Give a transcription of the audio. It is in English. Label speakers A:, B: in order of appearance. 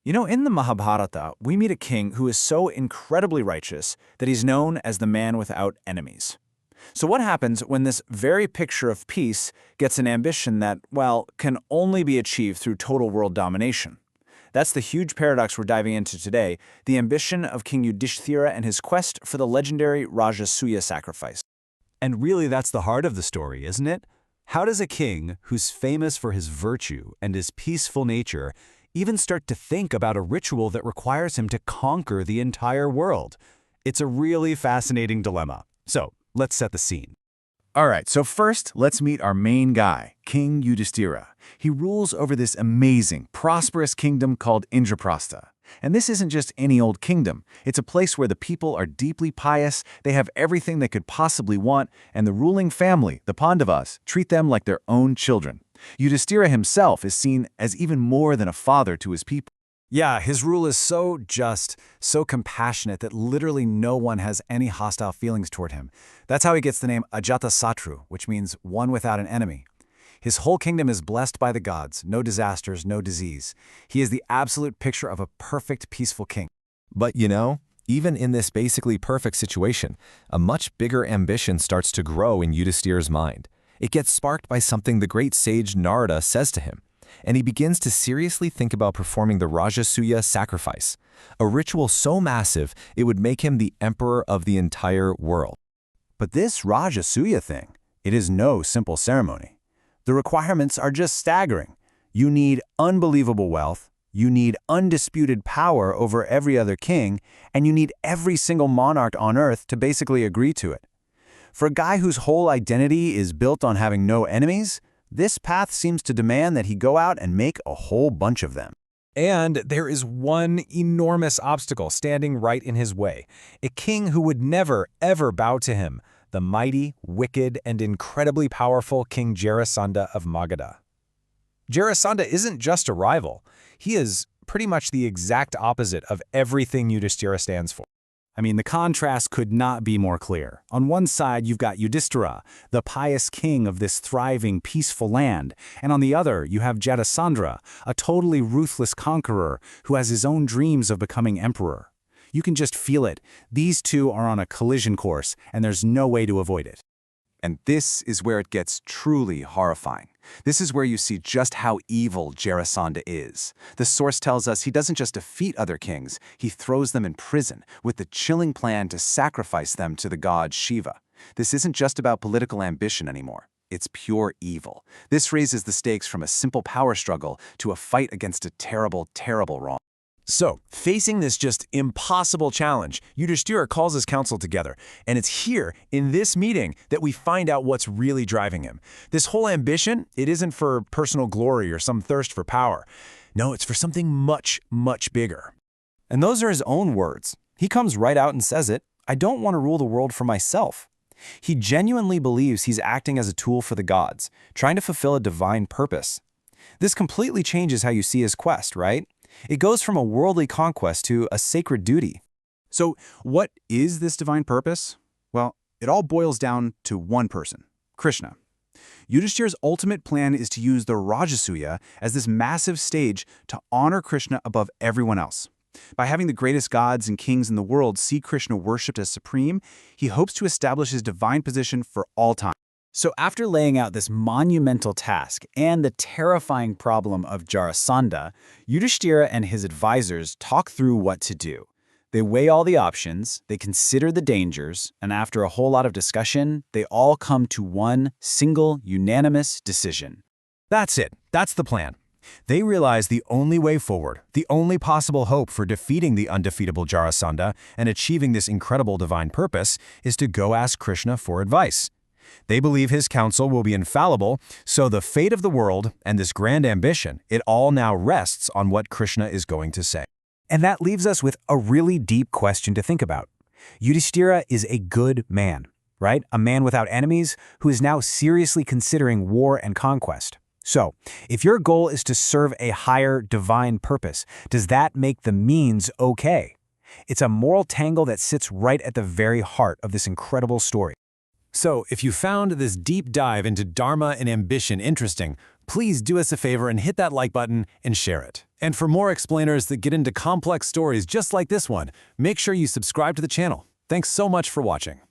A: In the Mahabharata, we meet a king who is so incredibly righteous that he's known as the man without enemies. So what happens when this very picture of peace gets an ambition that, well, can only be achieved through total world domination? That's the huge paradox we're diving into today, the ambition of King Yudhisthira and his quest for the legendary Rajasuya sacrifice.
B: And really that's the heart of the story, isn't it? How does a king who's famous for his virtue and his peaceful nature even start to think about a ritual that requires him to conquer the entire world? It's a really fascinating dilemma. So, let's set the scene.
A: All right, so first, let's meet our main guy, King Yudhisthira. He rules over this amazing, prosperous kingdom called Indraprastha. And this isn't just any old kingdom. It's a place where the people are deeply pious, they have everything they could possibly want, and the ruling family, the Pandavas, treat them like their own children. Yudhisthira himself is seen as even more than a father to his people.
B: Yeah, his rule is so just, so compassionate that literally no one has any hostile feelings toward him. That's how he gets the name Ajatasattu, which means one without an enemy. His whole kingdom is blessed by the gods, no disasters, no disease. He is the absolute picture of a perfect, peaceful king.
C: But even in this basically perfect situation, a much bigger ambition starts to grow in Yudhisthira's mind. It gets sparked by something the great sage Narada says to him, and he begins to seriously think about performing the Rajasuya sacrifice, a ritual so massive it would make him the emperor of the entire world.
A: But this Rajasuya thing, it is no simple ceremony. The requirements are just staggering. You need unbelievable wealth, you need undisputed power over every other king, and you need every single monarch on earth to basically agree to it. For a guy whose whole identity is built on having no enemies, this path seems to demand that he go out and make a whole bunch of them.
B: And there is one enormous obstacle standing right in his way, a king who would never, ever bow to him, the mighty, wicked, and incredibly powerful King Jarasandha of Magadha. Jarasandha isn't just a rival. He is pretty much the exact opposite of everything Yudhisthira stands for.
A: I mean, the contrast could not be more clear. On one side, you've got Yudhisthira, the pious king of this thriving, peaceful land, and on the other, you have Jarasandha, a totally ruthless conqueror who has his own dreams of becoming emperor. You can just feel it. These two are on a collision course, and there's no way to avoid it. And this is where it gets truly horrifying. This is where you see just how evil Jarasandha is. The source tells us he doesn't just defeat other kings, he throws them in prison with the chilling plan to sacrifice them to the god Shiva. This isn't just about political ambition anymore. It's pure evil. This raises the stakes from a simple power struggle to a fight against a terrible, terrible wrong.
B: So, facing this just impossible challenge, Yudhisthira calls his council together, and it's here, in this meeting, that we find out what's really driving him. This whole ambition, it isn't for personal glory or some thirst for power. No, it's for something much, much bigger.
D: And those are his own words. He comes right out and says it, "I don't want to rule the world for myself." He genuinely believes he's acting as a tool for the gods, trying to fulfill a divine purpose. This completely changes how you see his quest, right? It goes from a worldly conquest to a sacred duty.
A: So what is this divine purpose? Well, it all boils down to one person, Krishna. Yudhisthira's ultimate plan is to use the Rajasuya as this massive stage to honor Krishna above everyone else. By having the greatest gods and kings in the world see Krishna worshipped as supreme, he hopes to establish his divine position for all time. So after laying out this monumental task and the terrifying problem of Jarasandha, Yudhisthira and his advisors talk through what to do. They weigh all the options, they consider the dangers, and after a whole lot of discussion, they all come to one single, unanimous decision.
B: That's it. That's the plan. They realize the only way forward, the only possible hope for defeating the undefeatable Jarasandha and achieving this incredible divine purpose is to go ask Krishna for advice. They believe his counsel will be infallible, so the fate of the world and this grand ambition, it all now rests on what Krishna is going to say.
A: And that leaves us with a really deep question to think about. Yudhisthira is a good man, right? A man without enemies who is now seriously considering war and conquest. So, if your goal is to serve a higher divine purpose, does that make the means okay? It's a moral tangle that sits right at the very heart of this incredible story.
B: So, if you found this deep dive into Dharma and ambition interesting, Please do us a favor and hit that like button and share it. And for more explainers that get into complex stories just like this one, make sure you subscribe to the channel. Thanks so much for watching.